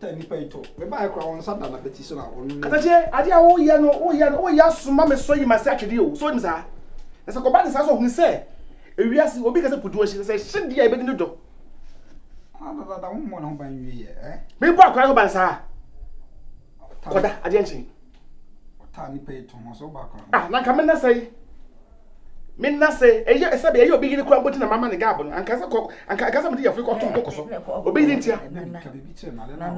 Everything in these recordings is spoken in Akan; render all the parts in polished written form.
ta nipa ito me ba ekra won sada na petition na won atache ade a wo ya suma me so yi ma se atwede o so ni sa na se ko ba ni sa so hu se ewiase obi ka se pudu o shi se shidi ya ibedi do da won mo na ban wi me bo akwa ko ban sa koda ade enchi ta nipa ito mo so ba akwa na ka me na sai minna se eye ese be eye obi gini kwa mboti na mama ne gabo no anka se mudi ya fiko to nkoko so obi gini ntia ka bibi che na le na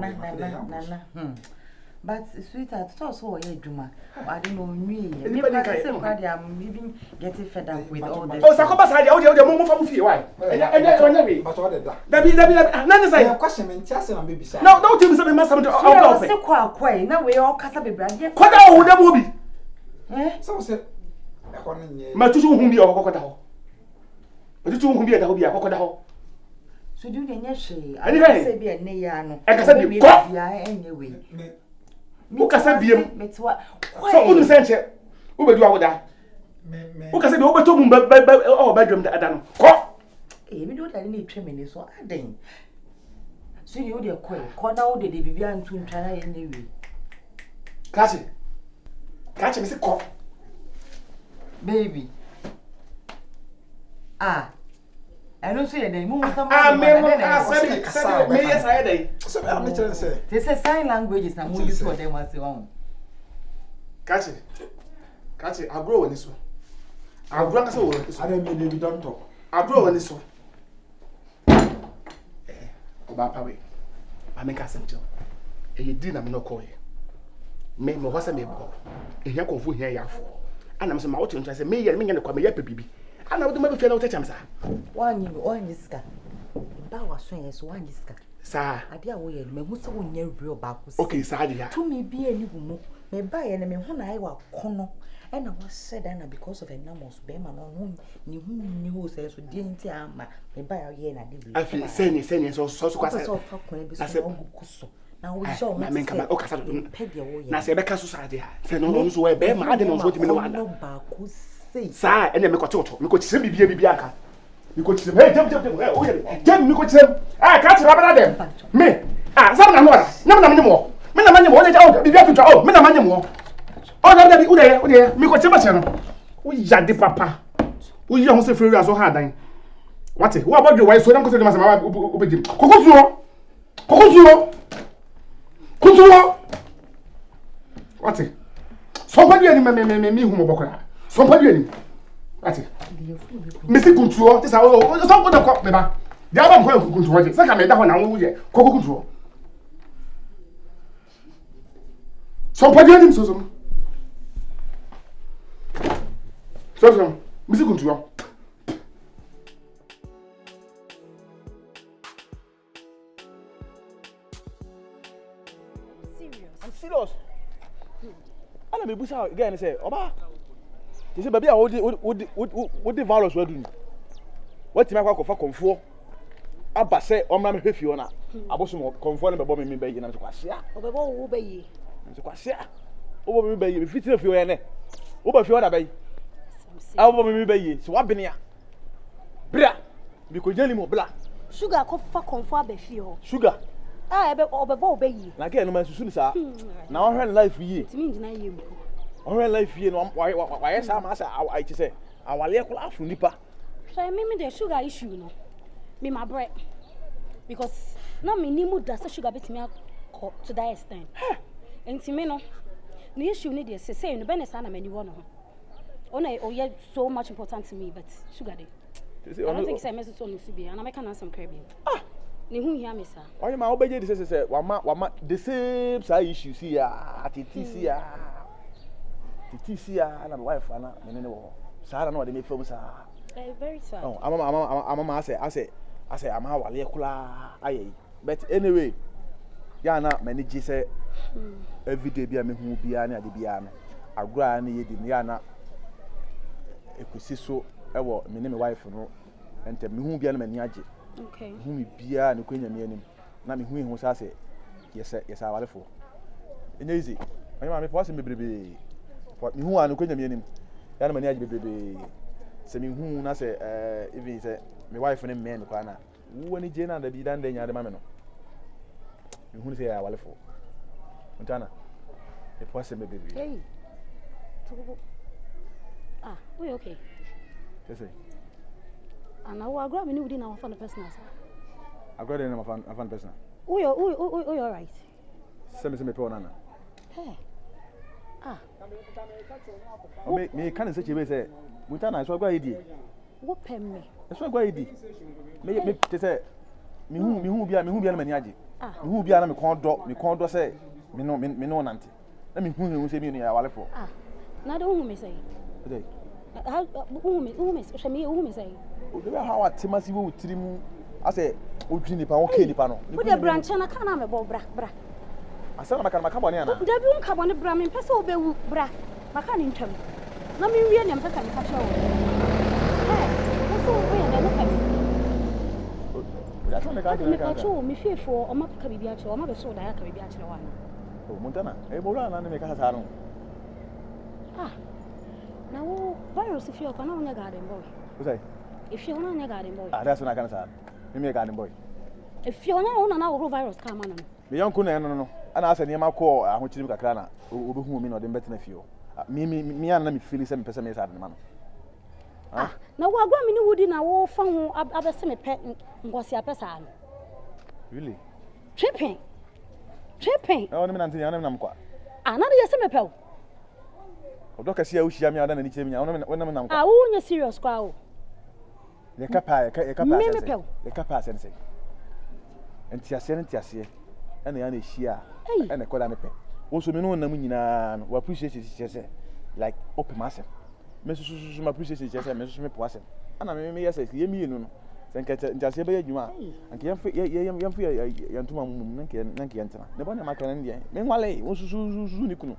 but sweetheart to so ye adwuma I don't know nwie me ba say kwade am even getting fed up with all this oh sakoba sa dia o mo fa mu fie why enya onya we but what da dabi na ne say question me ntia se na baby sa no tell me say me masa me o se kwa akwai na we o kasa bebrade kwada o da mo bi so se ma tutu hu bi o kokoda ho ma tutu hu bi da ho bi akokoda ho so do ne nya hwe ani he se bi ene ya no e kasa bi ko ya enye we u kasa biem metwa so unu se nche u bedu awoda u kasa bi u beto mu o ba dwem da no ko mi do da ni tweme ni so aden so ni o de ko na o de bibia ntu ntwa na ye ne we kachi mi se ko baby I don't say that mum some me yes I dey so am me tell say they say sign languages na mo use for them as one kachi agro woni so agro kasa wo so ada me dey don talk agro woni so oba pawe ba me kasa njo e di na me no ko ye me mo hosa me bo e hia konfu hia yafo ana me so ma wote nto say me nya ne kwa me ya pebibi ana wo de ma be fia na wote cham sa wanyi ska ba wa so yes wanyi ska sa ade a wo ye me hu se wo nya real ba ko okay sa ade ya to me bi ani hu mo me ba ye na me hu na ai wa kono e na wo said na because of enamos be ma no hu ni ho se so die nti ama me ba ye na de bi afi seni so kwasa so fa ko bi so wo kuso na wo show na men kama o kasa do pede wo ye na se be ka so sa ade ya se no so we be ma ade no so timi no wada ba ko sa ene me ko toto me ko chise bibia aka me ko chise hey jam o ye jam me ko chise ka chira bana dem me sam na no wada nyam na manyemo me na manyemo o je o bibia tutwa o me na manyemo o da bi ude me ko chise ba che no o ya de papa o ye ho se feri aso ha dan wate wo abodwe wai so na ko se de masama obedim kokotuo wate so pa duani me hu mo bokora so pa duani wate me se kuntuo te sa o so ko de ko me ba dia ba mo kuntuo je se ka me da ho na wo ye kokotuo so pa duani so me se kuntuo serious. Ana me busa again say oba. You say baby a wo di virus we do ni. What ti me akwa kofa konfo. Aba say o ma me hwefi ona. Aboso mo konfo na bebo me be yi na so kwase a. Obebo wo be yi. So kwase a. Obo me be yi, me fitire fi o ye ne. Wo ba fi o da be yi. A obo me be yi, so wa bene a. Bra. Bi ko jeli mo bla. Sugar ko fa konfo abefi ho. Sugar. Obebo be yi. Na ke no man susu ni sa. Na o hwe life yi. Timi ngina yi mu. O hwe life yi no wa ye sa ma sa I ti say awale ko afu nipa. So me the sugar issue no. Me my bread. Because no me ni mu da sugar betimi to that extent. Enti me no. The issue need is say no be na na mani wo no. Ona o so much important to me but sugar dey. I don't think say me so no si be and I can some crabby. Ni hu hia me sa. Oye ma obeje di say wama the same say issue see ya atiti see ya. Titi see ya na my wife ana me ne wo. Sa na de me fam sa. Very sad. Oh, ama I say ama wale kula ayi. But anyway, ya na many ji say every day bia me hu bia na ade bia no. Agura na ye di ya na ekusi so ewo me ne my wife no. Ente me hu bia na mani age. Okay. Hu mi bia ne kwanya me anim. Na me hu hu sa say yes awalefo. Enye easy. Anya ma me pose me bebrebe. Me hu anu kwanya me anim. Ya na mani age bebrebe. Se me hu na say even say my wife ne me kwa na. Wo ni je na da bi dan da nya de ma me no. who say I will for Montana. If what's a baby. Hey. Ah, we okay. Yes, and now I grab me within our fun person. I got in a fun person. We all right. Send me for Nana. Hey. Ah. Me can't say you say, Montana, so I go idiot. What pen me? That's why I go idiot. Me say, me who be many. Who be me condo say, me no nanti. Let me who say me I for. Ah. Now the who me say. How who me say? How at Timothy will trim. I say, Ujini nipa, okay nipa no. Put the branch and I can't have a bra. I said, I can't come on here. There won't come on the bram in Peso be bra. I can't in term. No, me really am person catch you. Hey, what's so weird? That's what I catch you. Me fear for or not can be actually, or not so that I can be actually one. Oh, Montana, a Moran and make a hazard. Ah, now, virus if you're on your garden boy. If you're on your garden boy, that's what I can say. You make a garden boy. If you're not on our virus, come on. The young Kuna, and I said, near my core, I want you to Crana, who mean or the better nephew. Me and let me feel 7% at the man. Ah, now we're going to wood in our phone, other semi pet was your person. Really? Tripping. Oh, I'm not quite. Another semi pill. Doctor, see how she am than anything. I won't a serious crowd. The capacity, and Tiasia, and the Annie Shia, and a Colanape. Also, me know Namina, who appreciates it, like open massive. Mrs. appreciates it, Mrs. Mipwasson. And I may say, you know, then catch it just a you are. And young Nankianta. The one of my Canadian. Meanwhile, also Zunikunu.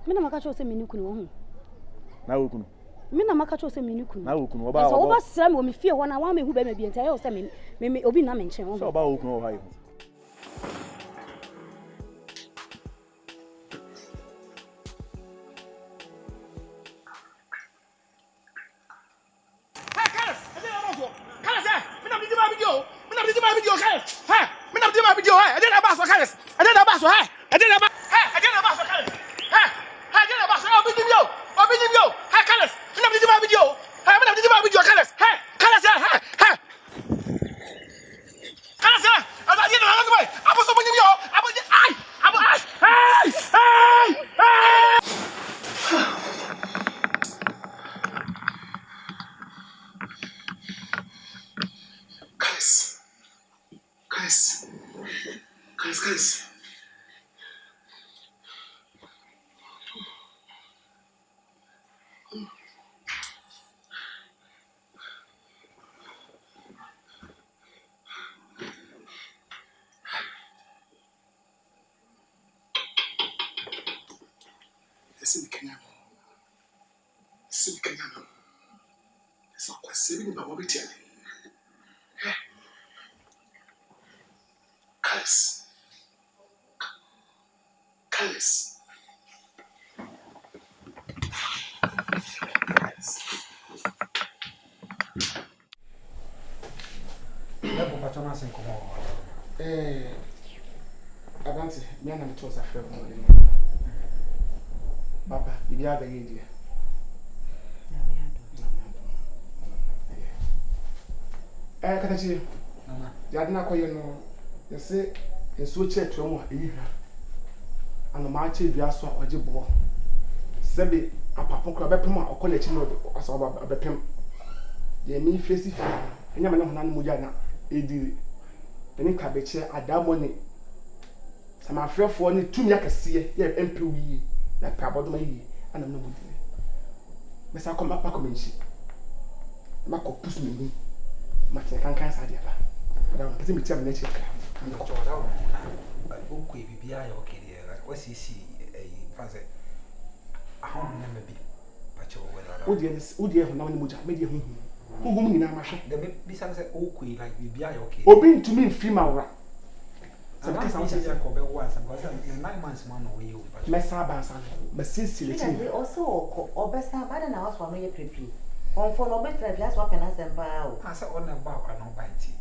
Minamakacho se minuku. Now, Minamakacho se minuku. Now, Kuno about over some when me fear when I want me who may be entire semi, may obi na mention. So about Ohio. Guys. Listen, Kenyano. It's not quite saving my mobile telling. Careless. Abante, me and it was a fair morning. Papa, you have the idea. Katachi, you are not quite no. You say, in so check to a and the march is your swap or jibbo. Sebi, a papa crabapima or college as of a bepim. Ye me face it, and Yaman Mujana, Edi, any cabbage, a damn money. Some affair for only 2 years, see, ye employee, like Pabodome, and I'm no good. Miss I come back on she. Marco push me, much I can't cancel the other. But I'm putting me to nature. And the quarter. Okay, be okay. What's he see a fancy? I don't remember be. But oh, dear, now in Muja, maybe whom in our shop. The besides okay, like we be okay. Open to me, female. So that's how I say, once, because 9 months man away. Messabas, Mrs. Also, or best time, I don't know what's one way prepared. On for no better, just what can I send by. I said on a bar, I don't buy tea.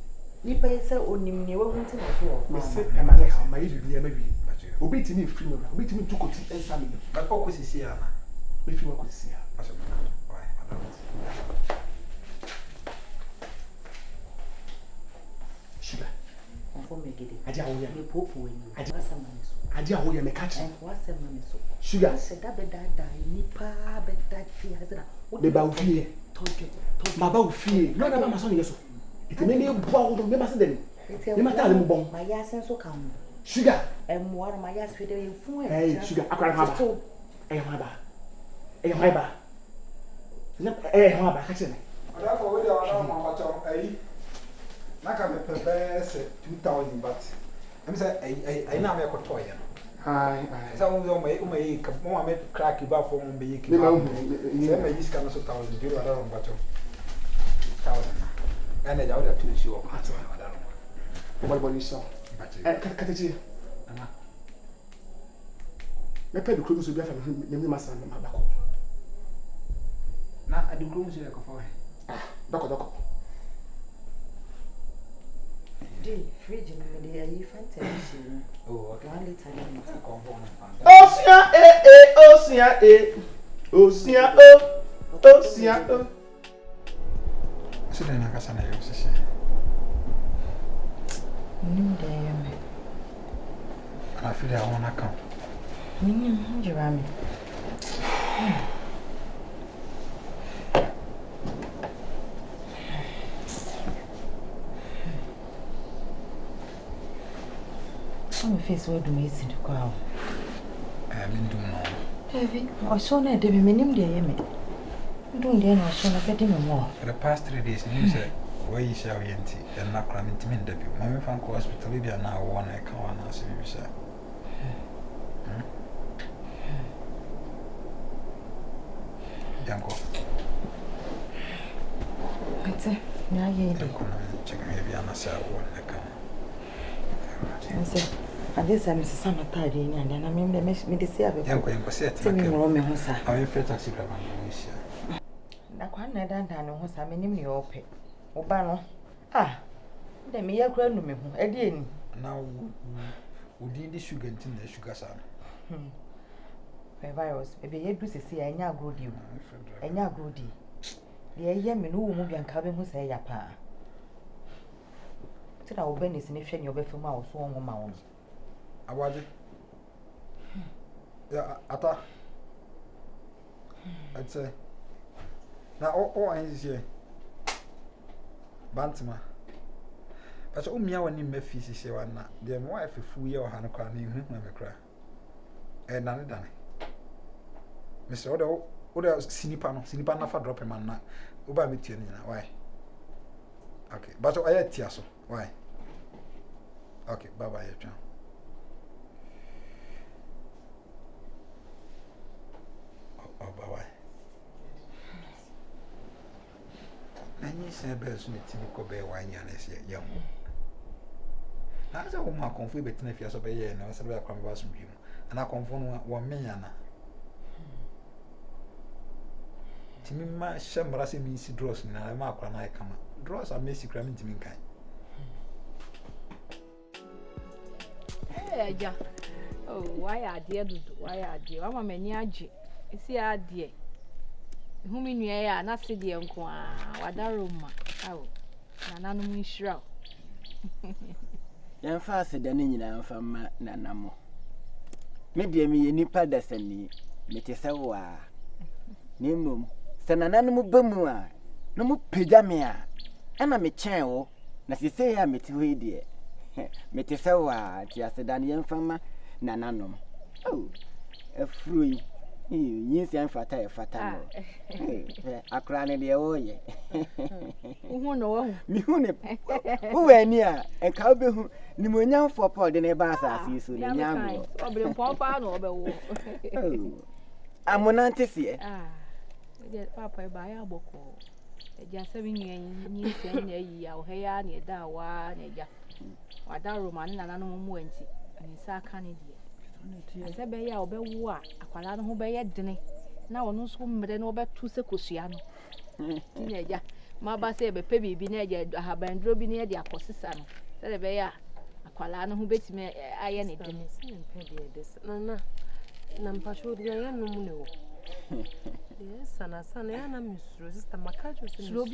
nipa yesa onim ne wahunti na so. Me say e ma dey how my bibi e ma bi. Obi ti ni free no. Obi ti ni tukoti ensa me. Ba ko sisi ya na. Me fi wa ko sisi ya. Sugar. Confirm me gidi. Aja wo ya. Me popo we ni. Aja mami so. Aja wo ya me catch. Wasa mami so. Sugar. Se da be da nipa be da fi hazina. Be ba ufie. Tojo. Baba ufie. No na ba ma so ni yeso. Iti me ni bua wo me ma se dem. Me ma ta le mu bon. Ma ya sen so kan. Sugar. Mo ara ma ya se de fun e. Hey, sugar. Akara ha ba. Eh ha ba. Eh ha ba. Eh ha ba. Catch me. Ada for we dey wana ma ba cho na ka me pepe se 2000 but I'm say I na me ko toy no. Hi. Sa mo me ka mo me crack ba for mo be yiki. Me ma hu. Se me yiska no so 1000 diro ada ma ba cho. 1000 na. Ene ja oda tu shi wo pa to ada no. Baba body so. Katachi. Ana. Me pe du so bia fa me ma san ma ba ko. Na adu kru so e ko fa. Doko. Di fridge me dey ayi fanta shi. Oh, okay. 1 liter limit. Osia. Sile na kasa na yo sisi. Nim dey me. Ana fili awon aka. Nim njira me. Some face we do me sin to go. Min dum no. Heavy. O so na de me nim dey me. Ndun dey na so na pedi me mo. The past 3 days you say where you shall yenti and na kra min timin debut. Mama fan ko hospital bi na wo na ka wa na se bi sha. Yanko. Ate, na ye dey. Ko na check me bi na sa wo na ka. Nse, ade sa me sesa matade ni ande na me de se abe. Yanko se Ti me mo me ho sa. Awe fe taxi driver na sha. Na kwa na danda no ho sa me nim ne ope. Oba no. Ah. De me ya kura nu me ho. Ade eni. Na wo di sugar ntin na sugar sa. Virus. Ebe ye du sese ya nya agrodi o. Enya agrodi. De ye me no wo mu bia nka be ho sa ya pa. Tira obe ni sini hwe ni obe femu a wo so wo ma wo. Awaje. Ya ata. I'd say. Na o anyi sie. Bantama. But umia wani mefi sise wana. De mo wife fu ye o ha no kra na ihu na me kra. Nane dane. Mr. Oda sinipa na fa drop man na. Oba me tie nyina. Why? Okay. But I had tia so. Why? Okay, bye bye. Oh, bye bye. Nanyi se be so ne timi ko be wanya na se yam. Na se wo ma konfu be tina fia so be ye na se be akwa me ba so bi mu. Ana konfu no wo menya na. Timi ma shamra se mi si draws ni na ma akwa na e kama. Draws are messy kra mi timi nkan. Ja. Oh, why are dear do? Why are dear? Mama many aji. See a dear. Whom in ya na se dear nko a wada roma. Aw. Na nanu mu shira. Yan fa se da ni nyina fa ma nanamo. Me de me nipa da sani. Me te se wa. Ni mum. Se nananu mu bamu a. No mu pega me a. Ana me chen wo. Na se se ya me te ho die. Me te se wa ti aseda ni yan fa ma nananom. Oh. Afrui. Yin si an fata e fata no. Akra ne de wo ye. Hu no wo. Mi hu ne. Wo ani a e ka obehu ni mo nyam for pod ne ba asase so ne nyam. Obre pompa no obewo. Amonante sie. Je papa e ba ya boko. E ja se bi nyi se na yi ya o he ya na da wa na ja. Wada Roma na nananom mu anti. Ani sa aka ne die. Ase be ya obewu a akwala no ho be ye dene na wono so mmere na obetu se kosua no. Ni eja ba say be pe bibi na ya ahabandro bi na ya akosisa no say de be ya akwala no ho betime aye ne de nana na mpasho de ya no mu ne wo yes sana ya na misro sister makajo so misro